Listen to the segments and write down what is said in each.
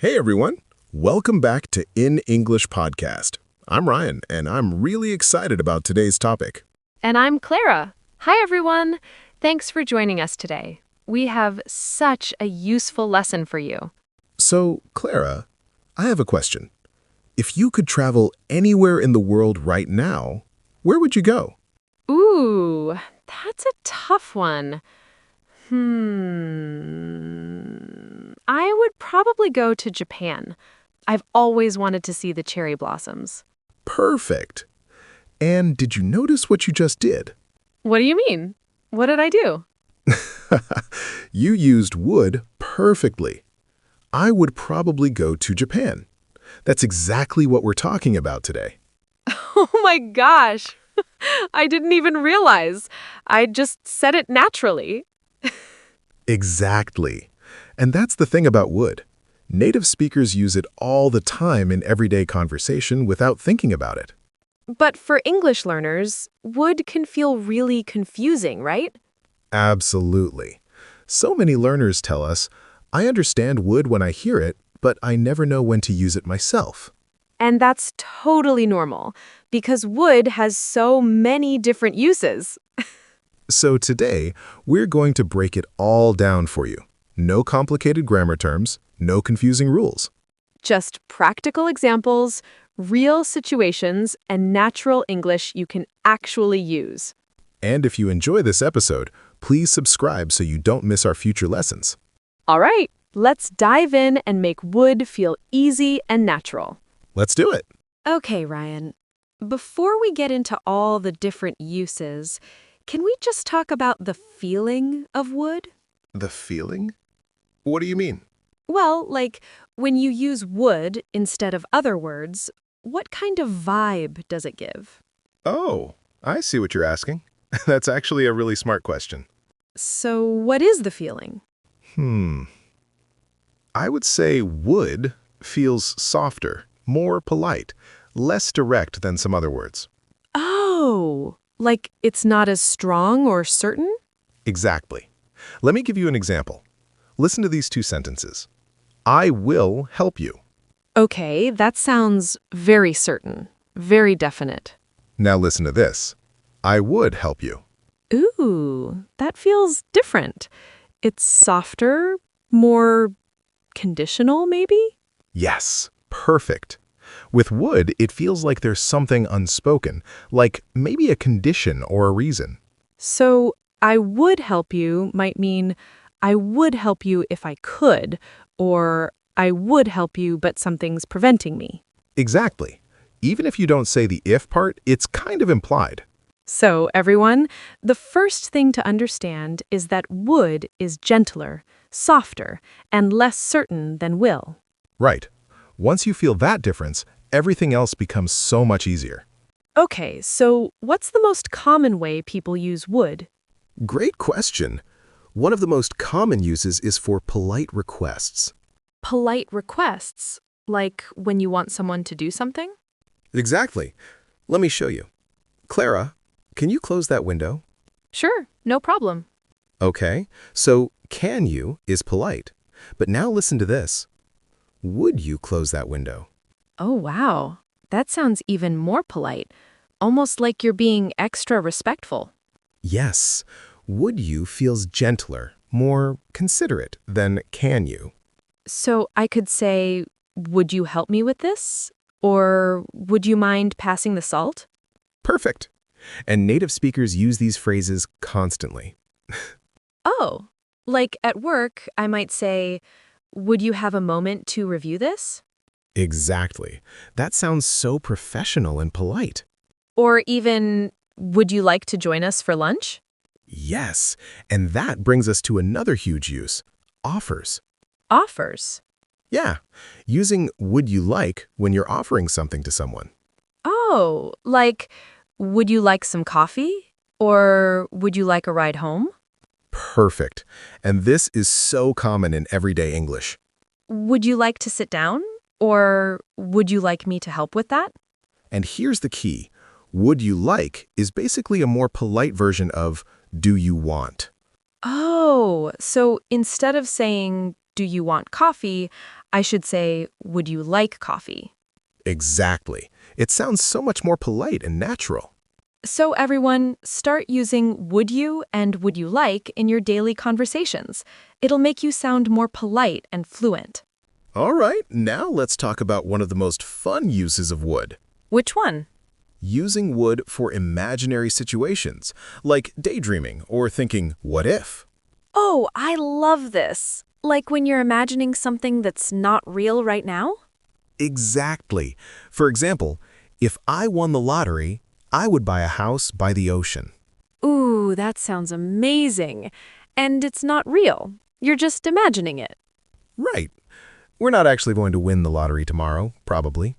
Hey everyone, welcome back to In English Podcast. I'm Ryan, and I'm really excited about today's topic. And I'm Clara. Hi, everyone. Thanks for joining us today. We have such a useful lesson for you. So, Clara, I have a question. If you could travel anywhere in the world right now, where would you go? Ooh, that's a tough one. I would probably go to Japan. I've always wanted to see the cherry blossoms. Perfect. And did you notice what you just did? What do you mean? What did I do? You used would perfectly. I would probably go to Japan. That's exactly what we're talking about today. Oh my gosh. I didn't even realize. I just said it naturally. Exactly. And that's the thing about would. Native speakers use it all the time in everyday conversation without thinking about it. But for English learners, would can feel really confusing, right? Absolutely. So many learners tell us, I understand would when I hear it, but I never know when to use it myself. And that's totally normal, because would has so many different uses. So today, we're going to break it all down for you. No complicated grammar terms, no confusing rules. Just practical examples, real situations, and natural English you can actually use. And if you enjoy this episode, please subscribe so you don't miss our future lessons. All right, let's dive in and make would feel easy and natural. Let's do it. Okay, Ryan. Before we get into all the different uses, can we just talk about the feeling of would? The feeling? What do you mean? Well, like, when you use would instead of other words, what kind of vibe does it give? Oh, I see what you're asking. That's actually a really smart question. So, what is the feeling? I would say would feels softer, more polite, less direct than some other words. Oh, like it's not as strong or certain? Exactly. Let me give you an example. Listen to these two sentences. I will help you. Okay, that sounds very certain, very definite. Now listen to this. I would help you. Ooh, that feels different. It's softer, more conditional, maybe? Yes, perfect. With would, it feels like there's something unspoken, like maybe a condition or a reason. So, I would help you might mean I would help you if I could, or I would help you, but something's preventing me. Exactly. Even if you don't say the if part, it's kind of implied. So, everyone, the first thing to understand is that would is gentler, softer, and less certain than will. Right. Once you feel that difference, everything else becomes so much easier. Okay, so what's the most common way people use would? Great question. One of the most common uses is for polite requests. Polite requests, like when you want someone to do something? Exactly. Let me show you. Clara, can you close that window? Sure, no problem. Okay, so can you is polite. But now listen to this. Would you close that window? Oh, wow. That sounds even more polite, almost like you're being extra respectful. Yes. Would you feels gentler, more considerate than can you. So I could say, would you help me with this? Or would you mind passing the salt? Perfect. And native speakers use these phrases constantly. Oh, like at work, I might say, would you have a moment to review this? Exactly. That sounds so professional and polite. Or even, would you like to join us for lunch? Yes, and that brings us to another huge use, offers. Offers. Yeah, using would you like when you're offering something to someone. Oh, like, would you like some coffee? Or would you like a ride home? Perfect. And this is so common in everyday English. Would you like to sit down? Or would you like me to help with that? And here's the key. Would you like is basically a more polite version of do you want. Oh, so instead of saying, do you want coffee, I should say, would you like coffee? Exactly. It sounds so much more polite and natural. So everyone, start using would you and would you like in your daily conversations. It'll make you sound more polite and fluent. All right, now let's talk about one of the most fun uses of would. Which one? Using would for imaginary situations, like daydreaming or thinking, what if? Oh, I love this. Like when you're imagining something that's not real right now? Exactly. For example, if I won the lottery, I would buy a house by the ocean. Ooh, that sounds amazing. And it's not real. You're just imagining it. Right. We're not actually going to win the lottery tomorrow, probably.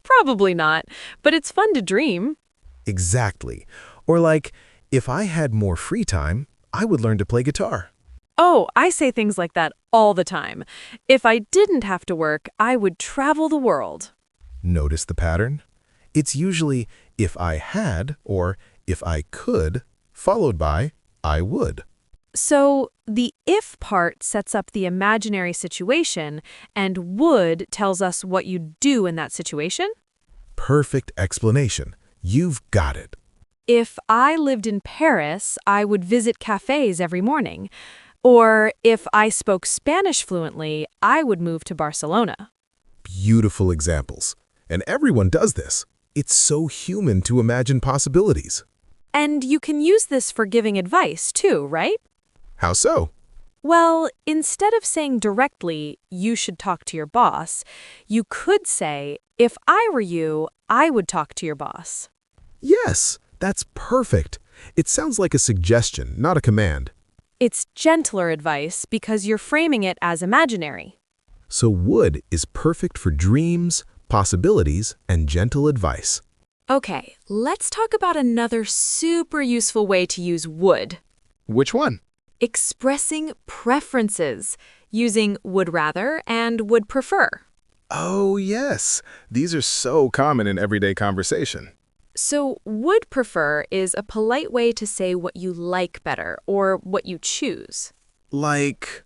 Probably not, but it's fun to dream. Exactly. Or like, if I had more free time, I would learn to play guitar. Oh, I say things like that all the time. If I didn't have to work, I would travel the world. Notice the pattern? It's usually if I had or if I could, followed by I would. So the if part sets up the imaginary situation, and would tells us what you'd do in that situation? Perfect explanation. You've got it. If I lived in Paris, I would visit cafes every morning. Or if I spoke Spanish fluently, I would move to Barcelona. Beautiful examples. And everyone does this. It's so human to imagine possibilities. And you can use this for giving advice too, right? How so? Well, instead of saying directly, you should talk to your boss, you could say, if I were you, I would talk to your boss. Yes, that's perfect. It sounds like a suggestion, not a command. It's gentler advice because you're framing it as imaginary. So would is perfect for dreams, possibilities, and gentle advice. Okay, let's talk about another super useful way to use would. Which one? Expressing preferences, using would rather and would prefer. Oh, yes. These are so common in everyday conversation. So, would prefer is a polite way to say what you like better or what you choose. Like,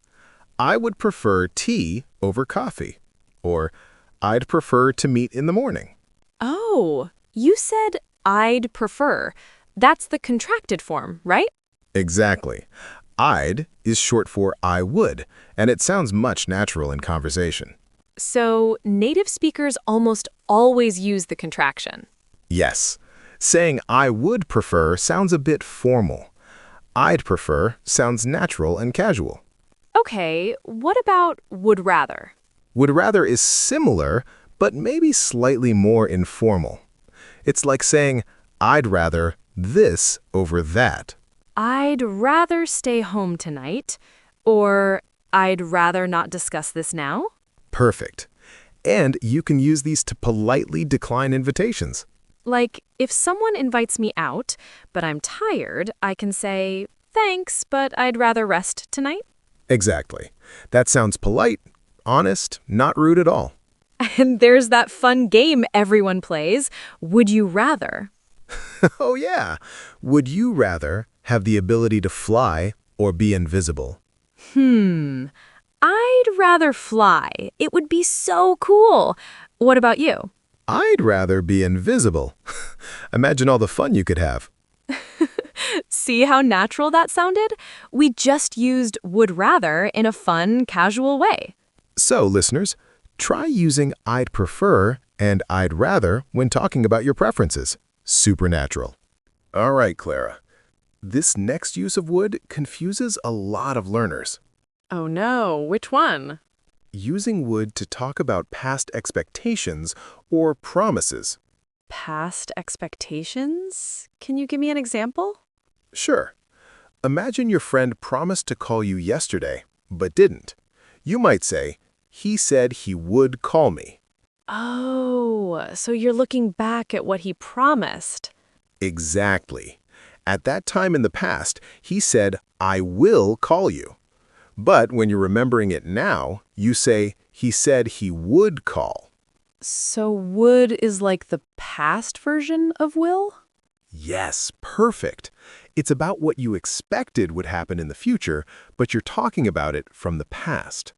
I would prefer tea over coffee. Or, I'd prefer to meet in the morning. Oh, you said I'd prefer. That's the contracted form, right? Exactly. I'd is short for I would, and it sounds much natural in conversation. So, native speakers almost always use the contraction. Yes. Saying I would prefer sounds a bit formal. I'd prefer sounds natural and casual. Okay, what about would rather? Would rather is similar, but maybe slightly more informal. It's like saying, I'd rather this over that. I'd rather stay home tonight, or I'd rather not discuss this now. Perfect. And you can use these to politely decline invitations. Like, if someone invites me out, but I'm tired, I can say, thanks, but I'd rather rest tonight. Exactly. That sounds polite, honest, not rude at all. And there's that fun game everyone plays, Would You Rather? Oh yeah. Would you rather have the ability to fly or be invisible? I'd rather fly. It would be so cool. What about you? I'd rather be invisible. Imagine all the fun you could have. See how natural that sounded? We just used would rather in a fun, casual way. So, listeners, try using I'd prefer and I'd rather when talking about your preferences. Supernatural. All right, Clara. This next use of would confuses a lot of learners. Oh no, which one? Using would to talk about past expectations or promises. Past expectations? Can you give me an example? Sure. Imagine your friend promised to call you yesterday, but didn't. You might say, he said he would call me. Oh, so you're looking back at what he promised. Exactly. At that time in the past, he said, I will call you. But when you're remembering it now, you say, he said he would call. So would is like the past version of will? Yes, perfect. It's about what you expected would happen in the future, but you're talking about it from the past.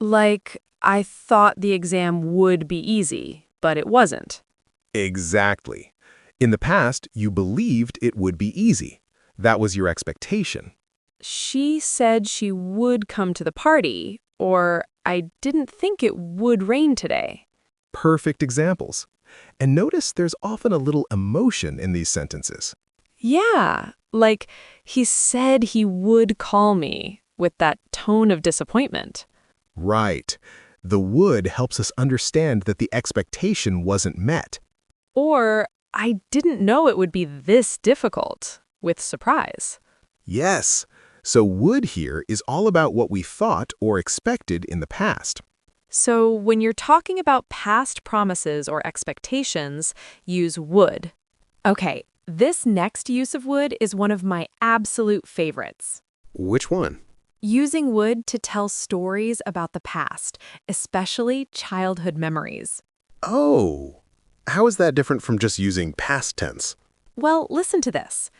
Like, I thought the exam would be easy, but it wasn't. Exactly. In the past, you believed it would be easy. That was your expectation. She said she would come to the party, or I didn't think it would rain today. Perfect examples. And notice there's often a little emotion in these sentences. Yeah, like he said he would call me with that tone of disappointment. Right. The would helps us understand that the expectation wasn't met. Or I didn't know it would be this difficult, with surprise. Yes. So would here is all about what we thought or expected in the past. So when you're talking about past promises or expectations, use would. Okay, this next use of would is one of my absolute favorites. Which one? Using would to tell stories about the past, especially childhood memories. Oh, how is that different from just using past tense? Well, listen to this.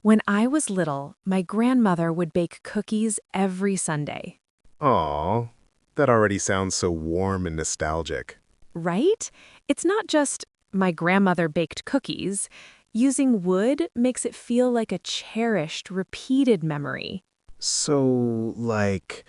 When I was little, my grandmother would bake cookies every Sunday. Aw, that already sounds so warm and nostalgic. Right? It's not just my grandmother baked cookies. Using would makes it feel like a cherished, repeated memory. So, like,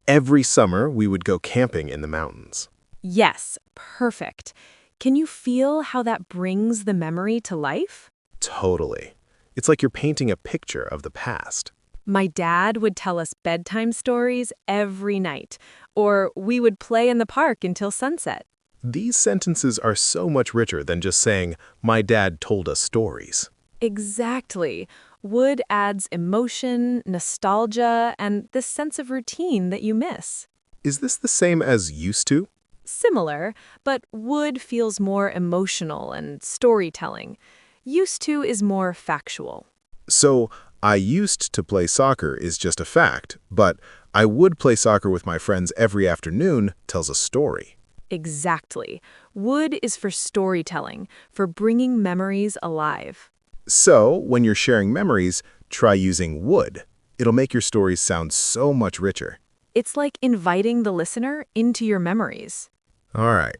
every summer we would go camping in the mountains. Yes, perfect. Can you feel how that brings the memory to life? Totally. It's like you're painting a picture of the past. My dad would tell us bedtime stories every night, or we would play in the park until sunset. These sentences are so much richer than just saying, my dad told us stories. Exactly. Would adds emotion, nostalgia, and this sense of routine that you miss. Is this the same as used to? Similar, but would feels more emotional and storytelling. Used to is more factual. So, I used to play soccer is just a fact, but I would play soccer with my friends every afternoon tells a story. Exactly. Would is for storytelling, for bringing memories alive. So, when you're sharing memories, try using would. It'll make your stories sound so much richer. It's like inviting the listener into your memories. All right.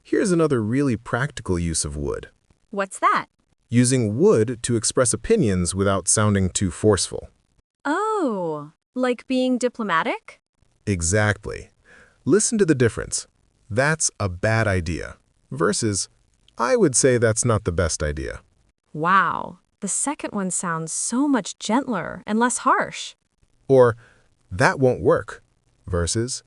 Here's another really practical use of would. What's that? Using would to express opinions without sounding too forceful. Oh, like being diplomatic? Exactly. Listen to the difference. That's a bad idea versus I would say that's not the best idea. Wow, the second one sounds so much gentler and less harsh. Or that won't work versus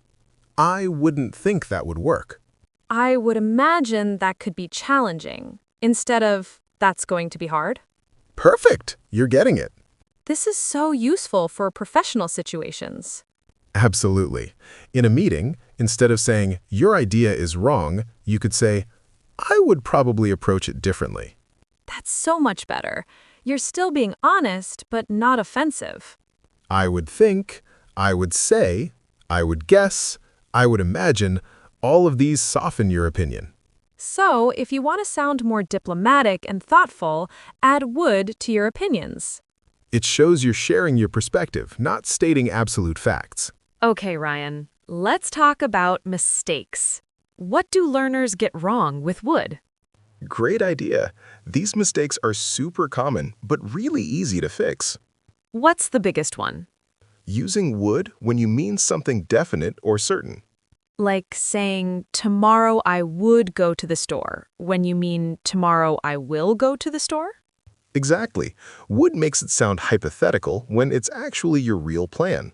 I wouldn't think that would work. I would imagine that could be challenging, instead of that's going to be hard. Perfect. You're getting it. This is so useful for professional situations. Absolutely. In a meeting, instead of saying your idea is wrong, you could say I would probably approach it differently. That's so much better. You're still being honest, but not offensive. I would think, I would say, I would guess, I would imagine, all of these soften your opinion. So, if you want to sound more diplomatic and thoughtful, add would to your opinions. It shows you're sharing your perspective, not stating absolute facts. Okay, Ryan, let's talk about mistakes. What do learners get wrong with would? Great idea. These mistakes are super common, but really easy to fix. What's the biggest one? Using would when you mean something definite or certain. Like saying, tomorrow I would go to the store, when you mean tomorrow I will go to the store? Exactly. Would makes it sound hypothetical when it's actually your real plan.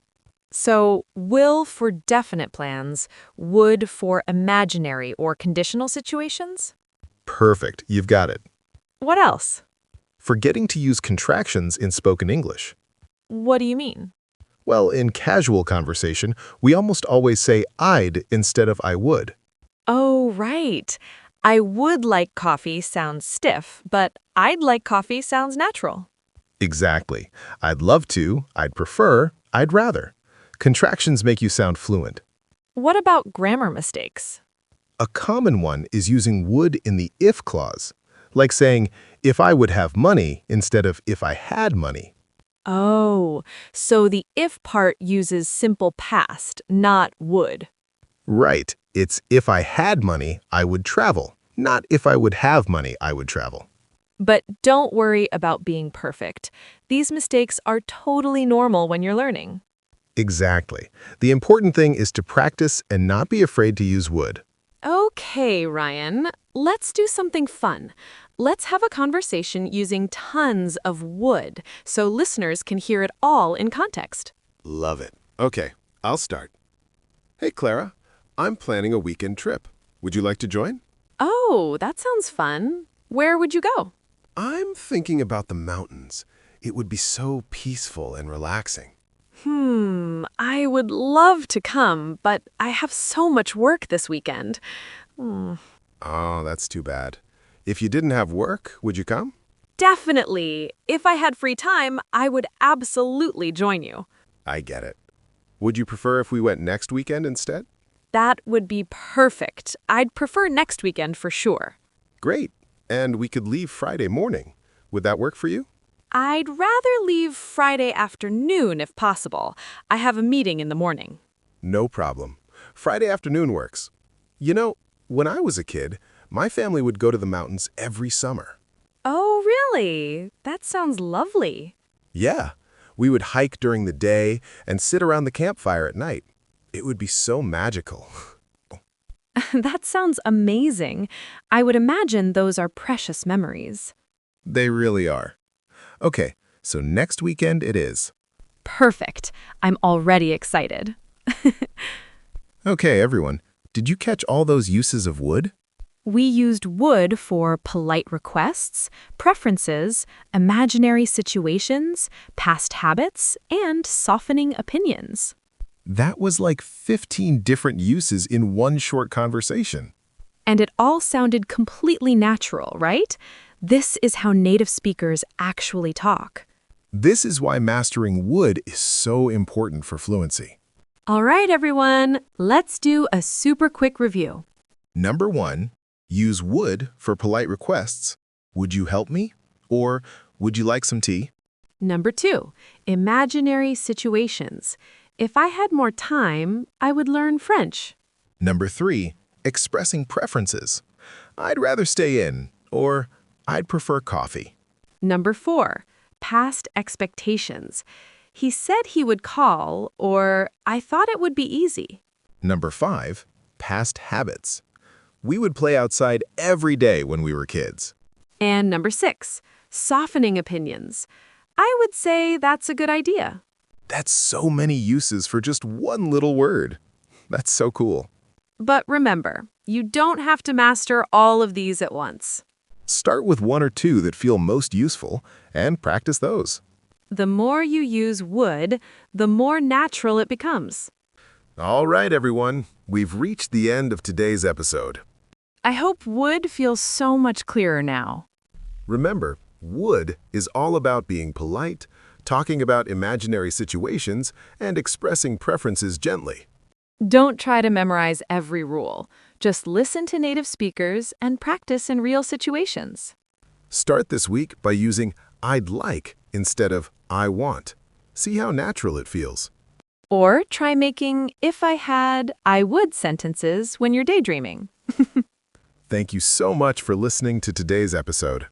So, will for definite plans, would for imaginary or conditional situations? Perfect. You've got it. What else? Forgetting to use contractions in spoken English. What do you mean? Well, in casual conversation, we almost always say I'd instead of I would. Oh, right. I would like coffee sounds stiff, but I'd like coffee sounds natural. Exactly. I'd love to, I'd prefer, I'd rather. Contractions make you sound fluent. What about grammar mistakes? A common one is using would in the if clause, like saying, if I would have money instead of if I had money. Oh, so the if part uses simple past, not would. Right. It's if I had money, I would travel, not if I would have money, I would travel. But don't worry about being perfect. These mistakes are totally normal when you're learning. Exactly. The important thing is to practice and not be afraid to use would. Okay, Ryan, let's do something fun. Let's have a conversation using tons of would so listeners can hear it all in context. Love it. Okay, I'll start. Hey, Clara. I'm planning a weekend trip. Would you like to join? Oh, that sounds fun. Where would you go? I'm thinking about the mountains. It would be so peaceful and relaxing. I would love to come, but I have so much work this weekend. Hmm. Oh, that's too bad. If you didn't have work, would you come? Definitely. If I had free time, I would absolutely join you. I get it. Would you prefer if we went next weekend instead? That would be perfect. I'd prefer next weekend for sure. Great. And we could leave Friday morning. Would that work for you? I'd rather leave Friday afternoon if possible. I have a meeting in the morning. No problem. Friday afternoon works. You know, when I was a kid, my family would go to the mountains every summer. Oh, really? That sounds lovely. Yeah, we would hike during the day and sit around the campfire at night. It would be so magical. That sounds amazing. I would imagine those are precious memories. They really are. Okay, so next weekend it is. Perfect. I'm already excited. Okay, everyone. Did you catch all those uses of would? We used would for polite requests, preferences, imaginary situations, past habits, and softening opinions. That was like 15 different uses in one short conversation. And it all sounded completely natural, right? This is how native speakers actually talk. This is why mastering would is so important for fluency. All right, everyone, let's do a super quick review. Number 1, use would for polite requests. Would you help me? Or would you like some tea? Number 2, imaginary situations. If I had more time, I would learn French. Number 3, expressing preferences. I'd rather stay in, or I'd prefer coffee. Number 4, past expectations. He said he would call, or I thought it would be easy. Number 5, past habits. We would play outside every day when we were kids. And number 6, softening opinions. I would say that's a good idea. That's so many uses for just one little word. That's so cool. But remember, you don't have to master all of these at once. Start with 1 or 2 that feel most useful and practice those. The more you use would, the more natural it becomes. All right, everyone. We've reached the end of today's episode. I hope would feels so much clearer now. Remember, would is all about being polite, talking about imaginary situations, and expressing preferences gently. Don't try to memorize every rule. Just listen to native speakers and practice in real situations. Start this week by using I'd like instead of I want. See how natural it feels. Or try making if I had, I would sentences when you're daydreaming. Thank you so much for listening to today's episode.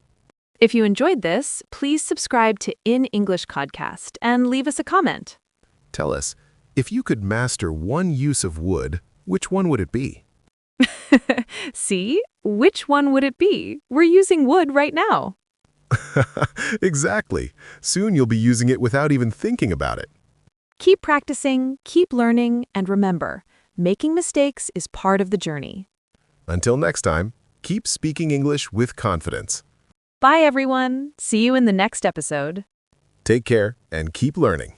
If you enjoyed this, please subscribe to In English Podcast and leave us a comment. Tell us, if you could master one use of would, which one would it be? See? Which one would it be? We're using would right now. Exactly. Soon you'll be using it without even thinking about it. Keep practicing, keep learning, and remember, making mistakes is part of the journey. Until next time, keep speaking English with confidence. Bye, everyone. See you in the next episode. Take care and keep learning.